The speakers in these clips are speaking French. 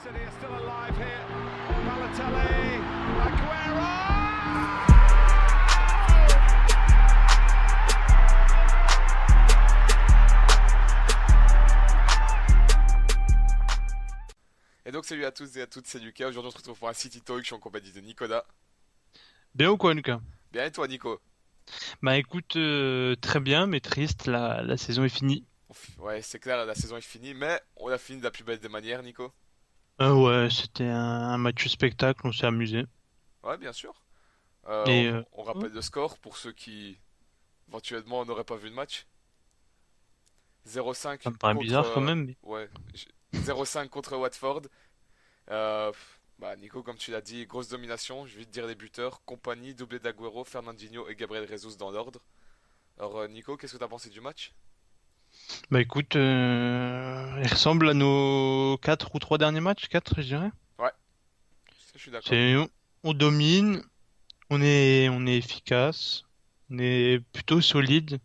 City are still alive here. Balotelli, Aguero! Et donc salut à tous et à toutes, c'est Lucas. Aujourd'hui on se retrouve pour un City Talk, je suis en compagnie de Nicolas. Bien ou quoi, Lucas? Bien et toi Nico? Bah écoute, très bien, mais triste, la saison est finie. Ouais c'est clair, la saison est finie, mais on a fini de la plus belle des manières Nico. Ouais, c'était un match spectacle, on s'est amusé. Ouais bien sûr. Et On ouais, rappelle le score pour ceux qui éventuellement n'auraient pas vu le match. ça 0-5 me paraît contre... bizarre quand même. ouais, 0-5 contre Watford. Bah Nico comme tu l'as dit, grosse domination, je vais te dire les buteurs. Compagnie, doublé d'Aguero, Fernandinho et Gabriel Jesus dans l'ordre. Alors Nico, qu'est-ce que t'as pensé du match? Bah écoute, il ressemble à nos 4 ou 3 derniers matchs, 4 je dirais. Ouais, ça, je suis d'accord. C'est, on domine, on est efficace, on est plutôt solide,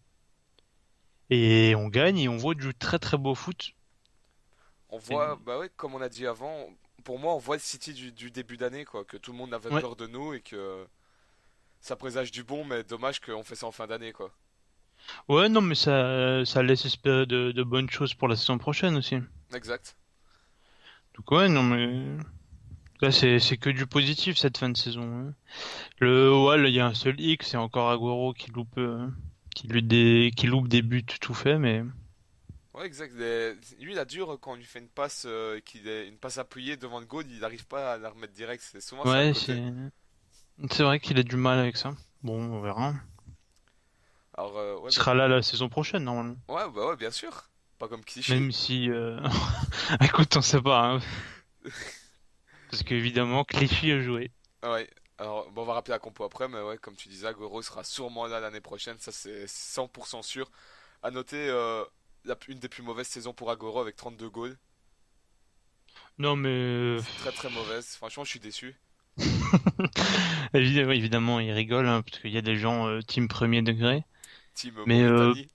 et on gagne, et on voit du très très beau foot. On voit, Et- bah ouais, comme on a dit avant, pour moi, on voit le City du début d'année, quoi, que tout le monde avait Ouais, peur de nous et que ça présage du bon, mais dommage qu'on fait ça en fin d'année, quoi. ouais, non, mais ça laisse espérer de bonnes choses pour la saison prochaine aussi. Exact. Donc ouais, non mais là c'est que du positif cette fin de saison, hein. Ouais, là, il y a un seul hic, c'est encore Agüero qui loupe des buts tout fait, mais Ouais, exact. Lui, il a dur quand on lui fait une passe, une passe appuyée devant le goal, il n'arrive pas à la remettre direct. C'est souvent ça le ouais, côté. c'est vrai qu'il a du mal avec ça. Bon, on verra. Alors, ouais, Il bah, sera là la saison prochaine normalement. ouais, bah ouais, bien sûr. Pas comme Clichy. Même si, écoute, on sait pas, hein, parce qu'évidemment Clichy a joué. Ouais. Alors, bon, on va rappeler la compo après, mais ouais, comme tu disais, Agüero sera sûrement là l'année prochaine, ça c'est 100% sûr. À noter, une des plus mauvaises saisons pour Agüero avec 32 goals. Non mais C'est très très mauvaise. Franchement, je suis déçu. évidemment, il rigole hein, parce qu'il y a des gens team premier degré, Team mais Mauritanie.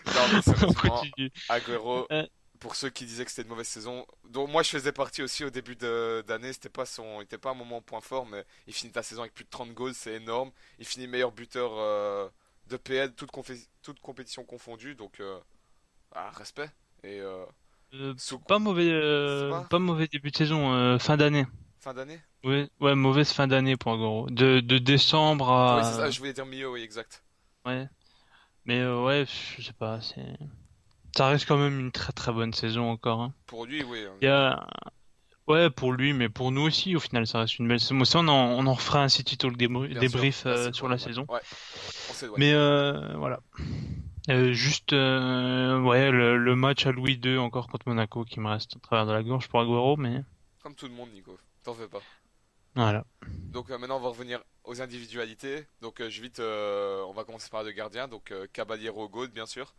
Non, mais on sérieusement, continue. Agüero, Euh, pour ceux qui disaient que c'était une mauvaise saison, dont moi je faisais partie aussi au début d'année, il était pas un moment point fort, mais il finit la saison avec plus de 30 goals, c'est énorme. Il finit meilleur buteur de PL, toute compétition confondue, donc respect. Et Euh, sous, ça va, pas mauvais début de saison, fin d'année. fin d'année? Ouais, ouais, mauvaise fin d'année pour Agoro. De décembre Ah oui, c'est ça, à... je voulais dire milieu, oui, exact. Ouais, mais ouais, je sais pas, ça reste quand même une très très bonne saison encore, hein. Pour lui, oui. Il y a... Ouais, pour lui, mais pour nous aussi, au final, ça reste une belle saison. Moi aussi, on en refera un City Talk Bien sûr. débrief Là, c'est sur bon. la saison. Ouais, on s'éloigne. Mais voilà. Juste, ouais, le match à Louis II encore contre Monaco qui me reste à travers de la gorge pour Agüero, mais Comme tout le monde, Nico. T'en fais pas. voilà. Donc maintenant on va revenir aux individualités. Donc on va commencer par le gardien. Donc Caballero au goal bien sûr.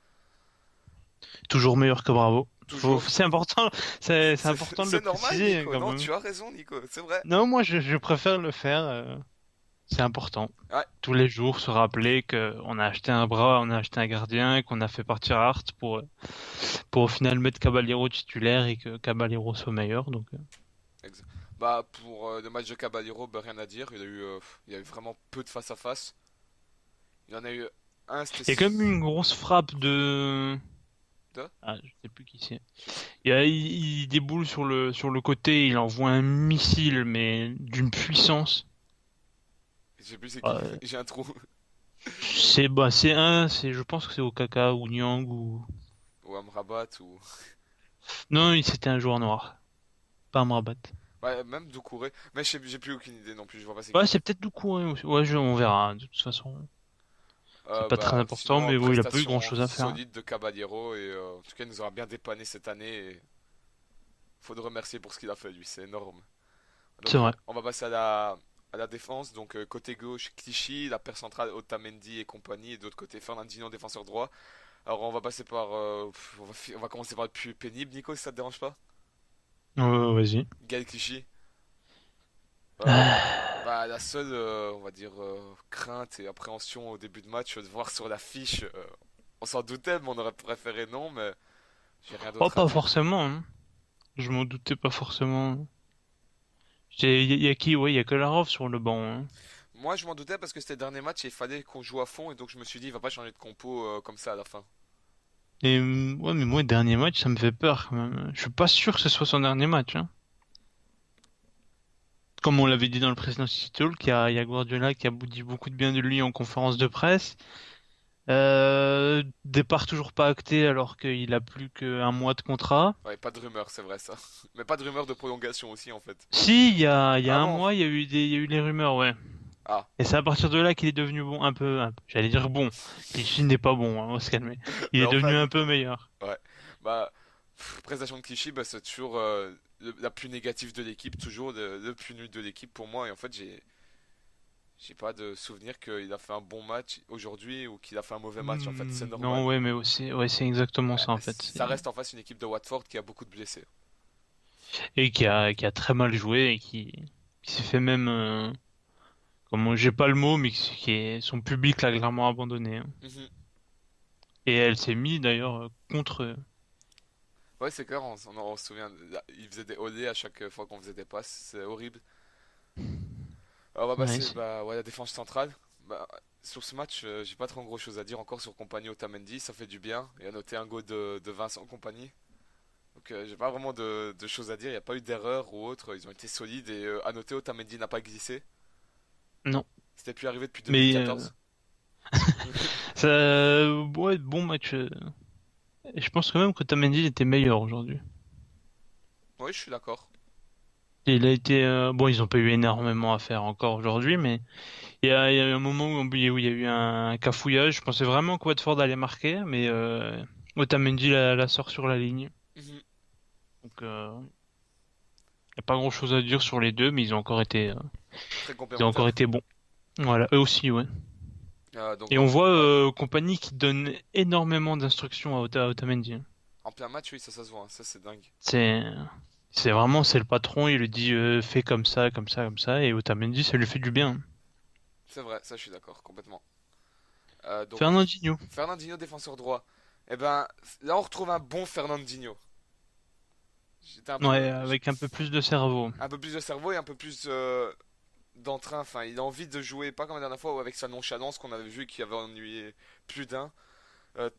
Toujours meilleur que Bravo. Toujours. C'est important, c'est important de le C'est normal préciser Nico. quand Non, même. tu as raison Nico. C'est vrai. Non, moi je préfère le faire. C'est important. Ouais, Tous les jours se rappeler qu'on a acheté un bras, on a acheté un gardien, et qu'on a fait partir Hart pour au final mettre Caballero titulaire et que Caballero soit meilleur. Donc, exact. Bah pour le match de Caballero, bah, rien à dire. Il y a eu vraiment peu de face à face. Il en a eu un, c'était il y a quand même une grosse frappe de. de. Ah, je sais plus qui c'est. Il déboule sur le côté, il envoie un missile, mais d'une puissance. Je sais plus c'est qui. Euh, J'ai un trou. je pense que c'est Okaka ou Nyang ou. Ou Amrabat ou. Non, c'était un joueur noir, pas Amrabat. Ouais, même Doucouré. Mais j'ai plus aucune idée non plus. Je vois pas c'est Ouais, qui. c'est peut-être Doucouré aussi. Ouais, on verra, hein, de toute façon. C'est pas très Bah, important, sinon, mais bon, il a pas eu prestation grand-chose à faire. solide de Caballero et en tout cas, il nous aura bien dépanné cette année et faut le remercier pour ce qu'il a fait, lui, c'est énorme. C'est Donc, vrai. on va passer à la défense. Donc, côté gauche, Clichy, la paire centrale, Otamendi et compagnie, et de l'autre côté, Fernandinho, défenseur droit. Alors, on va passer par. On va commencer par le plus pénible, Nico, si ça te dérange pas. Vas-y. Gaël Clichy. Euh, Ah, Bah, la seule, on va dire, crainte et appréhension au début de match, de voir sur l'affiche, on s'en doutait, mais on aurait préféré non, mais J'ai rien Oh, d'autre à pas dire. forcément, hein. Je m'en doutais pas forcément. Y a qui? Ouais, y a Kolarov sur le banc, hein. Moi, je m'en doutais parce que c'était le dernier match et il fallait qu'on joue à fond et donc je me suis dit, il va pas changer de compo comme ça à la fin. Et ouais, mais moi, le dernier match, ça me fait peur quand même. Je suis pas sûr que ce soit son dernier match, hein. Comme on l'avait dit dans le précédent City Talk, il y a Guardiola qui a dit beaucoup de bien de lui en conférence de presse. Départ toujours pas acté alors qu'il a plus qu'un mois de contrat. Ouais, pas de rumeur, c'est vrai ça. Mais pas de rumeur de prolongation aussi en fait. Si, il y a Ah un bon? mois, il y a eu les rumeurs, ouais. Ah. Et c'est à partir de là qu'il est devenu bon, j'allais dire bon. Clichy n'est pas bon, hein, on va se calmer. Il Mais est enfin, devenu un peu meilleur. ouais. Bah, prestation de Clichy, bah, c'est toujours la plus négative de l'équipe, toujours le plus nul de l'équipe pour moi. Et en fait, j'ai pas de souvenir qu'il a fait un bon match aujourd'hui ou qu'il a fait un mauvais match. En fait, c'est normal. Non, ouais, mais aussi, ouais, c'est exactement Ouais, ça en fait. ça reste en face une équipe de Watford qui a beaucoup de blessés. Et qui a très mal joué et qui s'est fait même, comment, j'ai pas le mot, mais son public l'a clairement abandonné, hein. Mhm. Et elle s'est mise d'ailleurs contre eux. Ouais, c'est clair, on se souvient. Il faisait des olés à chaque fois qu'on faisait des passes. C'est horrible. On va Ouais, passer bah, ouais, la défense centrale. Bah, sur ce match, j'ai pas trop gros choses à dire encore sur Compagnie Otamendi. Ça fait du bien. Et à noter un goal de Vincent Compagnie. Donc j'ai pas vraiment de choses à dire. Il n'y a pas eu d'erreur ou autre. Ils ont été solides. Et à noter, Otamendi n'a pas glissé. non. C'était plus arrivé depuis Mais 2014. ça, ouais, bon match. Et je pense quand même que Otamendi était meilleur aujourd'hui. Oui, je suis d'accord. Il a été, bon, ils ont pas eu énormément à faire encore aujourd'hui, mais il y a eu un moment où il y a eu un cafouillage. Je pensais vraiment que Watford allait marquer, mais Otamendi la sort sur la ligne. Mhm. Donc, y a pas grand-chose à dire sur les deux, mais Très ils ont encore complémentaire. été bons. Voilà, eux aussi, ouais. Donc Et on voit ouais. Compagnie qui donne énormément d'instructions à Otamendi, hein. En plein match, oui, ça se voit, hein. Ça, c'est dingue. C'est, c'est le patron, il lui dit fais comme ça, comme ça, comme ça, et Otamendi, ça lui fait du bien. C'est vrai, ça, je suis d'accord, complètement. Donc, Fernandinho. Fernandinho, défenseur droit. Eh ben, là, on retrouve un bon Fernandinho. J'étais un Ouais, peu, avec un peu plus de cerveau. un peu plus de cerveau et un peu plus d'entrain. Enfin, il a envie de jouer, pas comme la dernière fois où avec sa nonchalance qu'on avait vu qui avait ennuyé plus d'un.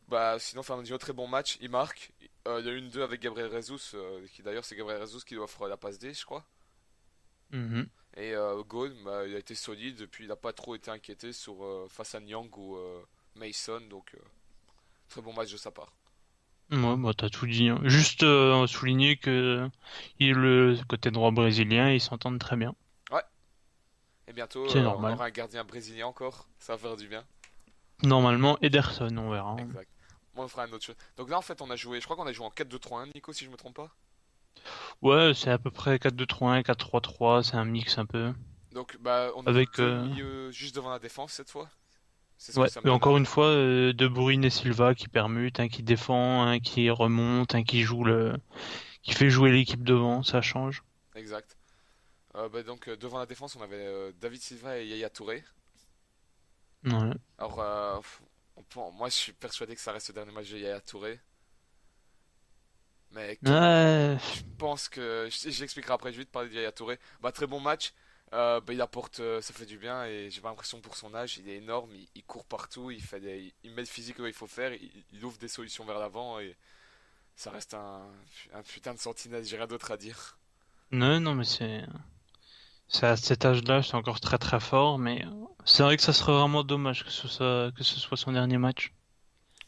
Bah, sinon, Fernandinho, très bon match, il marque. Il y a eu une 2 avec Gabriel Jesus, qui d'ailleurs, c'est Gabriel Jesus qui lui offre la passe D, je crois. Mhm. Et goal, bah, il a été solide, puis il n'a pas trop été inquiété sur, face à Nyang ou Mason, donc très bon match de sa part. Ouais, bah t'as tout dit, hein. Juste souligner que le côté droit brésilien, ils s'entendent très bien. Ouais, et bientôt, C'est on normal. aura un gardien brésilien encore, ça va faire du bien. Normalement, Ederson, on verra, hein. Exact. Moi, on fera une autre chose. Donc là, en fait, on a joué, je crois qu'on a joué en 4-2-3-1, Nico, si je me trompe pas. Ouais, c'est à peu près 4-2-3-1, 4-3-3, c'est un mix un peu. Donc, bah, on a Avec, deux milieux juste devant la défense cette fois. C'est ce que ouais, ça me et donne à encore une dire. fois, De Bruyne et Silva qui permutent, un qui défend, un qui remonte, un qui fait jouer l'équipe devant, ça change. Exact. Bah, donc, devant la défense, on avait David Silva et Yaya Touré. Ouais. Alors, moi, je suis persuadé que ça reste le dernier match de Yaya Touré. Mais Ouais, je pense que j'expliquerai après. Je vais te parler de Yaya Touré. Bah, très bon match. Bah, il apporte, ça fait du bien et j'ai pas l'impression pour son âge, il est énorme, il court partout, il met le physique où il faut faire, il ouvre des solutions vers l'avant et ça reste un putain de sentinelle. J'ai rien d'autre à dire. non, non, mais c'est à cet âge-là, c'est encore très très fort, mais c'est vrai que ça serait vraiment dommage que ce soit son dernier match.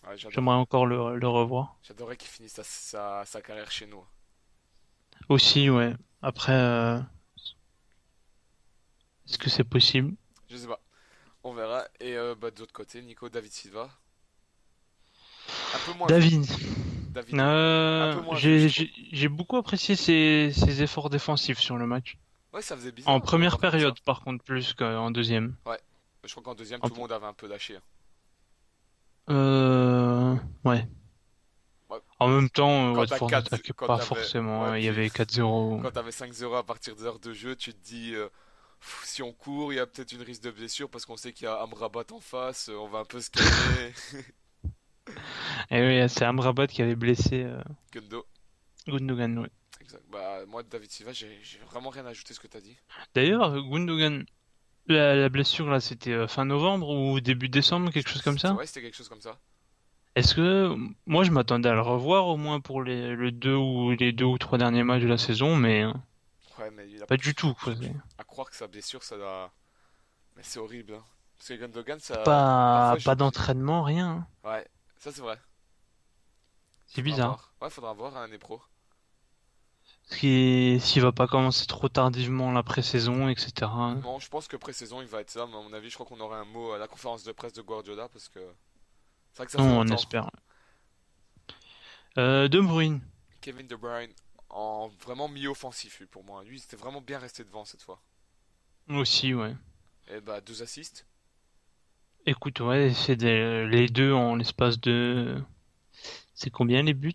Ouais, J'aimerais encore le revoir. j'adorais qu'il finisse sa carrière chez nous. Aussi, ouais. Après, est-ce que Mhm. c'est possible? Je sais pas, on verra. Et bah, de l'autre côté, Nico, David Silva, un peu moins vu. David. David, un peu moins vu, je trouve. J'ai beaucoup apprécié ses efforts défensifs sur le match. Ouais, ça faisait En bizarre de le première voir comme ça. période, par contre, plus qu'en deuxième. Ouais, je crois qu'en deuxième, En tout le p- monde avait un peu lâché, hein. ouais. Ouais, En même temps, quand t'as Watford 4, n'attaquait quand pas t'avais, forcément, ouais, hein. Il y puis avait 4-0. quand t'avais 5-0 à partir d'heures de jeu, tu te dis, si on court, il y a peut-être une risque de blessure parce qu'on sait qu'il y a Amrabat en face, on va un peu se calmer. Et oui, c'est Amrabat qui avait blessé Gundo. Gundogan, ouais. Exact. Bah, moi, David Silva, j'ai vraiment rien à ajouter à ce que t'as dit. D'ailleurs, Gundogan, la blessure là, c'était fin novembre ou début décembre, quelque chose comme ça? Ouais, c'était quelque chose comme ça. Est-ce que moi je m'attendais à le revoir au moins pour les 2 ou 3 derniers matchs de la saison, mais Ouais, mais il a pas du tout, quoi. à croire que sa blessure, ça doit. Mais c'est horrible, hein. Parce que Gundogan, C'est ça. Parfois, pas d'entraînement, rien, hein. Ouais, ça c'est vrai. C'est Faudra bizarre. voir. Ouais, faudra voir un pro. S'il va pas commencer trop tardivement la pré-saison, etc. Non, je pense que pré-saison, il va être ça. Mais à mon avis, je crois qu'on aura un mot à la conférence de presse de Guardiola. Parce que c'est vrai que ça fait Non, on longtemps. espère. De Bruyne Kevin De Bruyne, en vraiment mi-offensif, lui, pour moi. Lui, c'était vraiment bien resté devant cette fois. aussi, ouais. Et bah, 2 assists. Écoute, ouais, les deux en l'espace de. C'est combien les buts?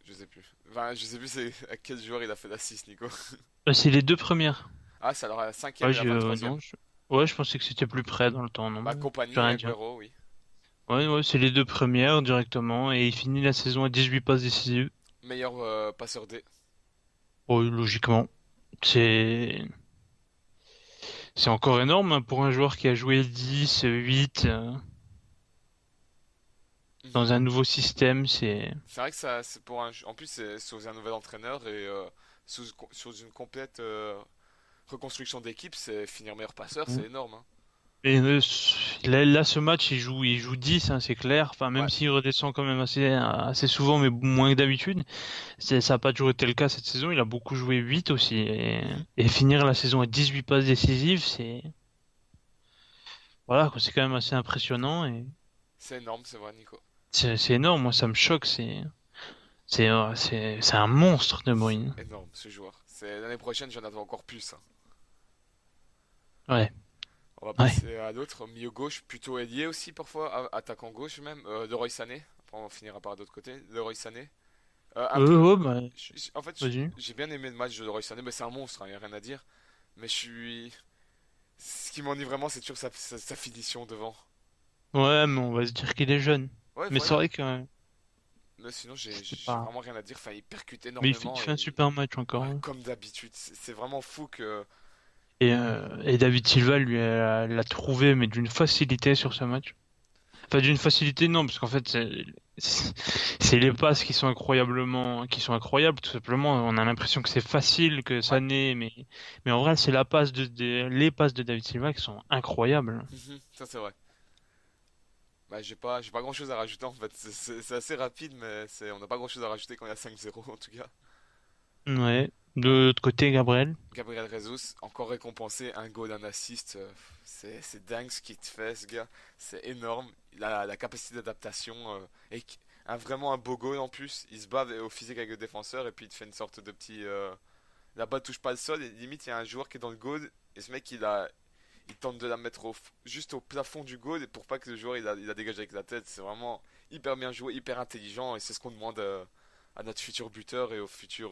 Je sais plus. Enfin, je sais plus à quel joueur il a fait l'assist, Nico. C'est les deux premières. Ah, c'est alors la cinquième Ouais, et la 23e. non, ouais, je pensais que c'était plus près dans le temps, non, Bah, je vais Compagnie et rien dire. Agüero, oui. Ouais, ouais, c'est les deux premières directement et il finit la saison à 18 passes décisives. Meilleur passeur D. Oh, logiquement, c'est c'est encore énorme hein, pour un joueur qui a joué 10, 8 Mhm. dans un nouveau système. C'est C'est vrai que ça, c'est pour en plus, c'est sous un nouvel entraîneur et sous une complète reconstruction d'équipe, c'est finir meilleur passeur, c'est énorme, hein. et là, ce match il joue 10, hein, c'est clair. Enfin, même Ouais. s'il redescend quand même assez souvent, mais moins que d'habitude. Ça n'a pas toujours été le cas cette saison. Il a beaucoup joué 8 aussi Mhm. et finir la saison à 18 passes décisives, c'est voilà, quoi, c'est quand même assez impressionnant et C'est énorme, c'est vrai, Nico. c'est énorme. Moi, ça me choque. C'est un monstre de C'est Bruyne. énorme, ce joueur. C'est l'année prochaine, j'en attends encore plus, hein. Ouais, On va ouais. passer à l'autre, milieu gauche, plutôt ailier aussi parfois, attaquant gauche même, Leroy Sané. Après, on finira par d'autre côté. Leroy Sané. Un peu. Ouais, bah, En fait, vas-y. j'ai bien aimé le match de Leroy Sané, mais c'est un monstre, il a rien à dire. Mais je suis. Ce qui m'ennuie vraiment, c'est toujours sa finition devant. Ouais, mais on va se dire qu'il est jeune. Ouais, Mais c'est voilà. vrai que Mais sinon, c'est j'ai pas. vraiment rien à dire. Enfin, il percute Mais il énormément fait un et. super match encore, Ouais, hein. comme d'habitude. C'est vraiment fou que. Et David Silva lui l'a trouvé, mais d'une facilité sur ce match. Enfin, d'une facilité, non, parce qu'en fait, c'est c'est les passes qui sont incroyables, tout simplement. On a l'impression que c'est facile, que Ouais, ça naît, mais en vrai, c'est la passe les passes de David Silva qui sont incroyables. ça c'est vrai. Bah, j'ai pas grand chose à rajouter en fait. C'est assez rapide, mais on n'a pas grand chose à rajouter quand il y a 5-0 en tout cas. Ouais. De l'autre côté, Gabriel. Gabriel Jesus, encore récompensé, un goal, un assist. C'est dingue ce qu'il te fait, ce gars. C'est énorme. Il a la capacité d'adaptation vraiment un beau goal en plus. Il se bat au physique avec le défenseur et puis il te fait une sorte de petit. La balle touche pas le sol et limite il y a un joueur qui est dans le goal et ce mec il tente de la mettre juste au plafond du goal et pour pas que le joueur il a dégagé avec la tête. C'est vraiment hyper bien joué, hyper intelligent et c'est ce qu'on demande à notre futur buteur et au futur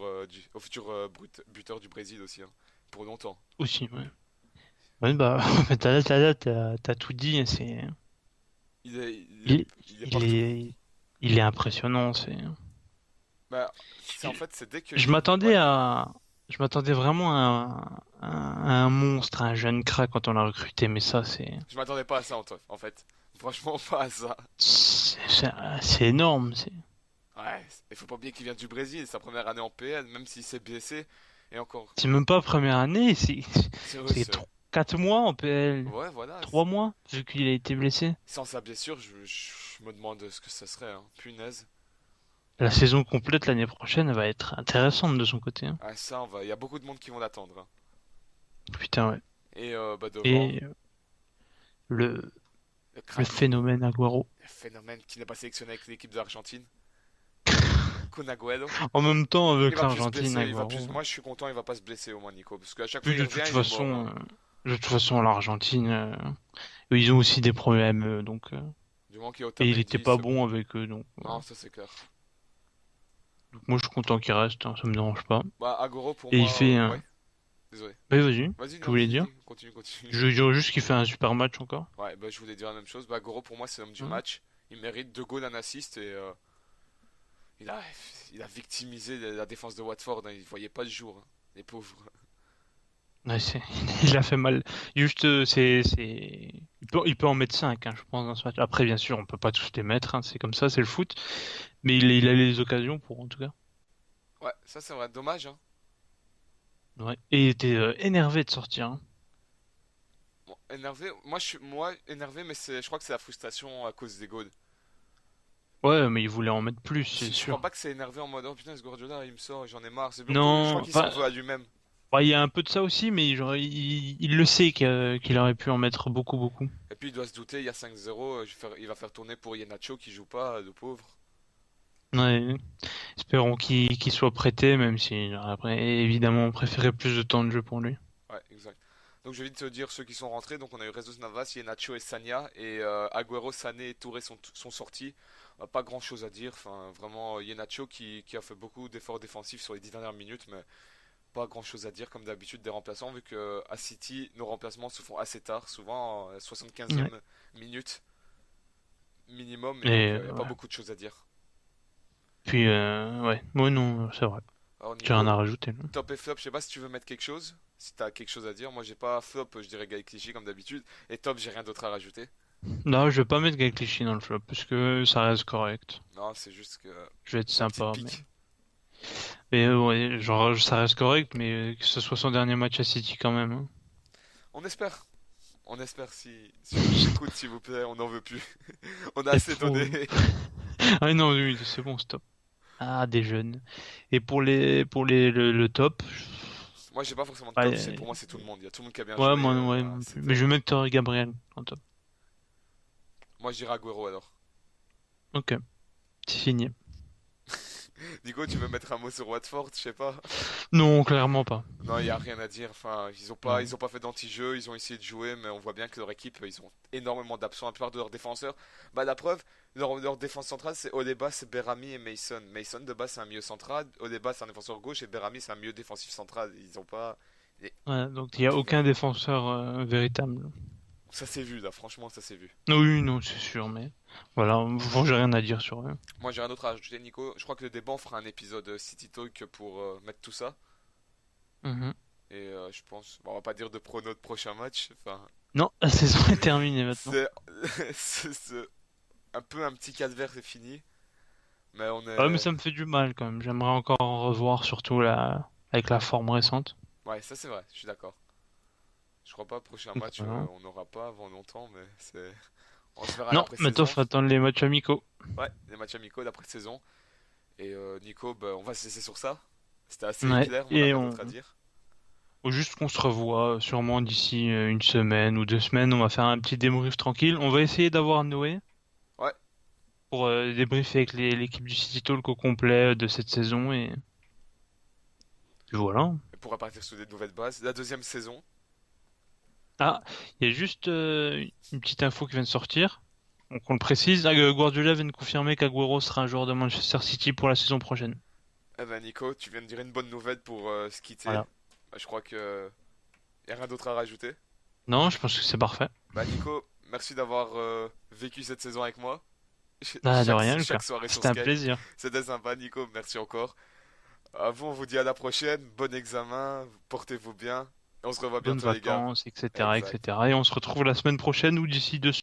buteur du Brésil aussi, hein, pour longtemps. Aussi, ouais. Ouais, bah, t'as tout dit, hein, Il est, il, il est il partout. est, il est impressionnant, Bah, c'est en fait, c'est dès que. Je Ouais, m'attendais je m'attendais vraiment à un monstre, à un jeune crack quand on l'a recruté, mais ça, je m'attendais pas à ça en fait. Franchement, pas à ça. c'est c'est énorme. Ouais, il faut pas oublier qu'il vient du Brésil, sa première année en PL, même s'il s'est blessé. Et encore. C'est même pas première année, C'est vrai, c'est 4 mois en PL, ouais, voilà. 3 mois, vu qu'il a été blessé. Sans sa blessure, je me demande ce que ça serait, hein. Punaise. La saison complète l'année prochaine va être intéressante de son côté, hein. Ah, ça, il y a beaucoup de monde qui vont l'attendre, hein. Putain, ouais. Et bah, devant, Et le, le le crack, phénomène Agüero. le phénomène qui n'est pas sélectionné avec l'équipe d'Argentine, Kun Agüero. En même temps, Il avec va plus se l'Argentine, blesser, il va Agüero. plus. Moi, je suis content, il va pas se blesser au moins, Nico, parce qu'à chaque fois Puis il revient, il est mort, hein. de toute façon, l'Argentine, ils ont aussi des problèmes, Du moment qu'il y a et il était Otamendi, pas c'est bon bon. avec eux, donc, Non, ça c'est clair. donc moi je suis content qu'il reste, hein, ça me dérange pas. Bah, Agüero pour Et il moi, fait ouais, un. désolé. Oui, vas-y, Vas-y, tu non, voulais vas-y, dire? dis, continue, continue. Je dirais juste qu'il fait un super match encore. Ouais, bah, je voulais dire la même chose. Bah, Agüero pour moi, c'est l'homme du Hein. match. Il mérite 2 goals, un assist et il a, il a victimisé la défense de Watford. Hein. Il voyait pas le jour, hein, les pauvres. Ouais, il a fait mal. Juste, il peut en mettre 5, je pense, dans ce match. Après, bien sûr, on peut pas tous les mettre, c'est comme ça, c'est le foot. Mais il a les occasions pour, en tout cas. Ouais, ça c'est vrai. Dommage. Hein. Ouais. Et il était énervé de sortir, hein. Bon, énervé. Moi énervé, mais je crois que c'est la frustration à cause des goals. Ouais, mais il voulait en mettre plus, c'est Je crois sûr. pas que c'est énervé en mode oh putain ce Guardiola il me sort, j'en ai marre. C'est plutôt, je crois Non, qu'il s'en enfin, veut à lui-même. bah, il y a un peu de ça aussi, mais genre, il le sait qu'il aurait pu en mettre beaucoup, beaucoup. Et puis il doit se douter, il y a 5-0, il va faire tourner pour Iheanacho qui joue pas, le pauvre. Ouais, espérons qu'il soit prêté, même si, après, évidemment, on préférait plus de temps de jeu pour lui. Ouais, exact. Donc je vais vite te dire ceux qui sont rentrés. Donc on a eu Jesus Navas, Iheanacho et Sagna. Et Agüero, Sané et Touré sont sortis. Pas grand chose à dire. Enfin, vraiment, Iheanacho qui a fait beaucoup d'efforts défensifs sur les 10 dernières minutes. Mais pas grand chose à dire comme d'habitude des remplaçants. Vu que à City, nos remplacements se font assez tard. Souvent, 75e Ouais. minute minimum. Et donc Et il n'y a pas ouais. beaucoup de choses à dire. Puis, ouais, moi non, c'est vrai. Alors J'ai rien Nico, à rajouter, non. top et flop, je sais pas si tu veux mettre quelque chose. Si t'as quelque chose à dire. Moi j'ai pas flop, je dirais Guy Clichy comme d'habitude. Et top, j'ai rien d'autre à rajouter. Non, je vais pas mettre Guy Clichy dans le flop, parce que ça reste correct. Non, c'est juste que Je vais être c'est une petite sympa, mais... pique. Mais ouais, genre, ça reste correct, mais que ce soit son dernier match à City quand même, hein. On espère. On espère si on nous écoute, s'il vous plaît, on n'en veut plus. On a Et assez pour... donné. Ah non, oui, c'est bon, stop. Ah, des jeunes. Et le top, Moi j'ai pas forcément de top, pour ouais, moi c'est tout le monde. Il y a tout le monde qui a bien ouais, joué. moi, ouais, Voilà, non plus. Mais c'était. je vais mettre Gabriel en top. Moi je dirais Agüero alors. Ok, c'est fini. Nico, tu veux mettre un mot sur Watford? Je sais pas. Non, clairement pas. Non, il y a rien à dire. Enfin, Non. ils ont pas fait d'anti-jeu. Ils ont essayé de jouer, mais on voit bien que leur équipe, ils ont énormément d'absents. La plupart de leurs défenseurs. Bah la preuve, leur défense centrale, c'est Odeba, c'est Berami et Mason. Mason de base c'est un milieu central. Odeba c'est un défenseur gauche et Berami c'est un milieu défensif central. Ils ont pas. Et Ouais, donc il n'y a tout va. aucun défenseur véritable. Ça s'est vu là, franchement, ça s'est vu. Oui, non, c'est sûr, mais voilà, bon, j'ai rien à dire sur eux. Moi j'ai rien d'autre à ajouter, Nico. Je crois que le débat on fera un épisode City Talk pour mettre tout ça. Mhm. Et je pense, bon, on va pas dire de prono de prochain match. Enfin, Non, la saison est terminée maintenant. c'est un peu un petit calvaire, c'est fini. Mais on Ouais, mais est. ça me fait du mal quand même. J'aimerais encore en revoir, surtout là, avec la forme récente. Ouais, ça c'est vrai, je suis d'accord. Je crois pas prochain Donc, match voilà. on n'aura pas avant longtemps, mais c'est. On se verra à Non, maintenant l'après-saison. faut attendre les matchs amicaux. Ouais, les matchs amicaux d'après-saison. Et Nico, bah, on va se laisser sur ça. C'était assez Ouais, clair, on n'a et rien on d'autre à dire. faut juste qu'on se revoie, sûrement d'ici une semaine ou 2 semaines. On va faire un petit débrief tranquille. On va essayer d'avoir Noé Ouais, pour débriefer avec l'équipe du City Talk au complet de cette saison et puis voilà. et pour repartir sur des nouvelles bases. La deuxième saison. Ah, il y a juste une petite info qui vient de sortir. Donc on le précise, Guardiola vient de confirmer qu'Aguero sera un joueur de Manchester City pour la saison prochaine. Eh ben Nico, tu viens de dire une bonne nouvelle pour se quitter. Voilà. Bah, je crois que y a rien d'autre à rajouter. Non, je pense que c'est parfait. Bah Nico, merci d'avoir vécu cette saison avec moi. Ah, de rien, Chaque Lucas. soirée sur C'était un Skype. plaisir. C'était sympa Nico, merci encore. À vous, on vous dit à la prochaine. Bon examen, portez-vous bien. Et on se revoit Bonnes bientôt les gars. vacances, etc., Exact. etc. Et on se retrouve la semaine prochaine ou d'ici 2 semaines.